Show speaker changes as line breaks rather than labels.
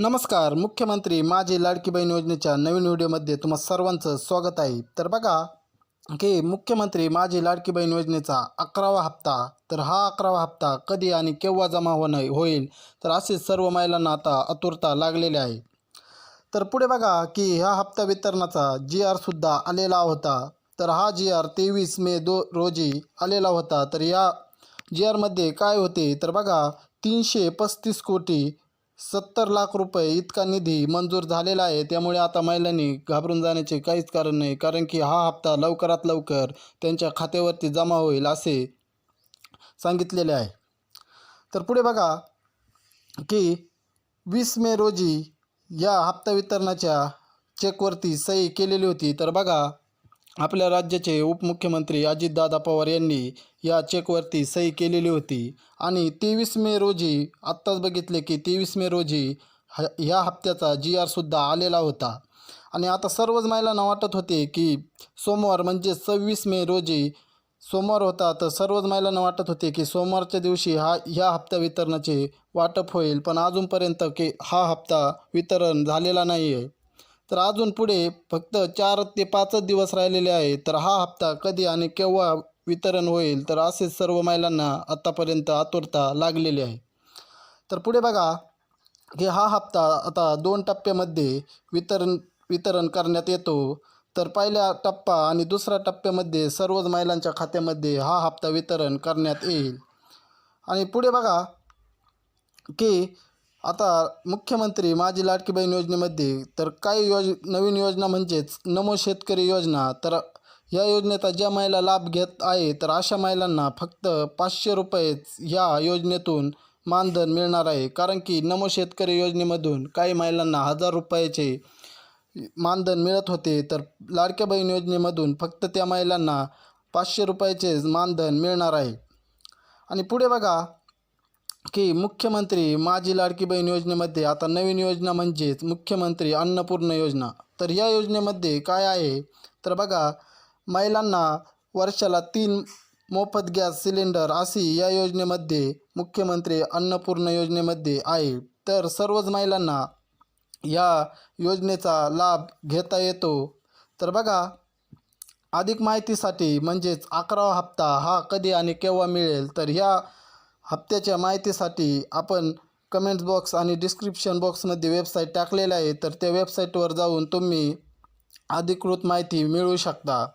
नमस्कार. मुख्यमंत्री माझी लाडकी बहीण योजनेच्या नवीन व्हिडिओमध्ये तुम्हा सर्वांचं स्वागत आहे. तर बघा की मुख्यमंत्री माझी लाडकी बहीण योजनेचा 11वा हप्ता, तर हा 11वा हप्ता कधी आणि केव्हा जमा होईल, तर असे सर्व महिलांना आता आतुरता लागलेली आहे. तर पुढे बघा की ह्या हप्ता वितरणाचा GRसुद्धा आलेला होता. तर हा GR 23 मे रोजी आलेला होता. तर या GRमध्ये काय होते, तर बघा 335,70,00,000 रुपये इतका निधी मंजूर झालेला आहे. त्यामुळे आता महिलांनी घाबरून जाण्याचे काहीच कारण नाही, कारण की हा हप्ता लवकरात लवकर त्यांच्या खात्यावरती जमा होईल असे सांगितलेले आहे. तर पुढे बघा की 20 मे रोजी या हप्ता वितरणाच्या चेकवरती सही केलेली होती. तर बघा आपल्या राज्याचे उपमुख्यमंत्री अजितदादा पवार यांनी या चेकवरती सही केलेली होती. आणि 23 मे रोजी आत्ताच बघितले की 23 मे रोजी ह्या हप्त्याचा GRसुद्धा आलेला होता. आणि आता सर्वच महिलांना वाटत होते की सोमवार म्हणजे 26 मे रोजी सोमवार होता. तर सर्वच महिलांना वाटत होते की सोमवारच्या दिवशी ह्या हप्ता वितरणाचे वाटप होईल, पण अजूनपर्यंत की हा हप्ता वितरण झालेला नाही आहे. तर अजून पुढे फक्त 4 ते 5च दिवस राहिलेले आहेत. तर हा हप्ता कधी आणि केव्हा वितरण होईल, तर असेच सर्व महिलांना आत्तापर्यंत आतुरता लागलेली आहे. तर पुढे बघा की हा हप्ता आता 2 टप्प्यामध्ये वितरण करण्यात येतो. तर पहिला टप्पा आणि दुसऱ्या टप्प्यामध्ये सर्वच महिलांच्या खात्यामध्ये हा हप्ता वितरण करण्यात येईल. आणि पुढे बघा की आता मुख्यमंत्री माझी लाडकी बहीण योजनेमध्ये तर काही नवीन योजना म्हणजेच नमो शेतकरी योजना. तर या योजनेचा ज्या महिला लाभ घेत आहे, तर अशा महिलांना फक्त 500 रुपयेच ह्या योजनेतून मानधन मिळणार आहे. कारण की नमो शेतकरी योजनेमधून काही महिलांना 1000 रुपयाचे मानधन मिळत होते. तर लाडक्या बहीण योजनेमधून फक्त त्या महिलांना 500 रुपयाचेच मानधन मिळणार आहे. आणि पुढे बघा की मुख्यमंत्री माझी लाडकी बहीण योजनेमध्ये आता नवीन योजना म्हणजेच मुख्यमंत्री अन्नपूर्णा योजना. तर या योजनेमध्ये काय आहे, तर बघा महिलांना वर्षाला 3 मोफत गॅस सिलेंडर अशी या योजनेमध्ये मुख्यमंत्री अन्नपूर्णा योजनेमध्ये आहे. तर सर्वच महिलांना या योजनेचा लाभ घेता येतो. तर बघा अधिक माहितीसाठी म्हणजेच 11वा हप्ता हा कधी आणि केव्हा मिळेल, तर ह्या हप्त्याच्या माहितीसाठी आपण कमेंट्स बॉक्स आणि डिस्क्रिप्शन बॉक्समध्ये वेबसाईट टाकलेल्या आहे. तर त्या वेबसाईटवर जाऊन तुम्ही अधिकृत माहिती मिळवू शकता.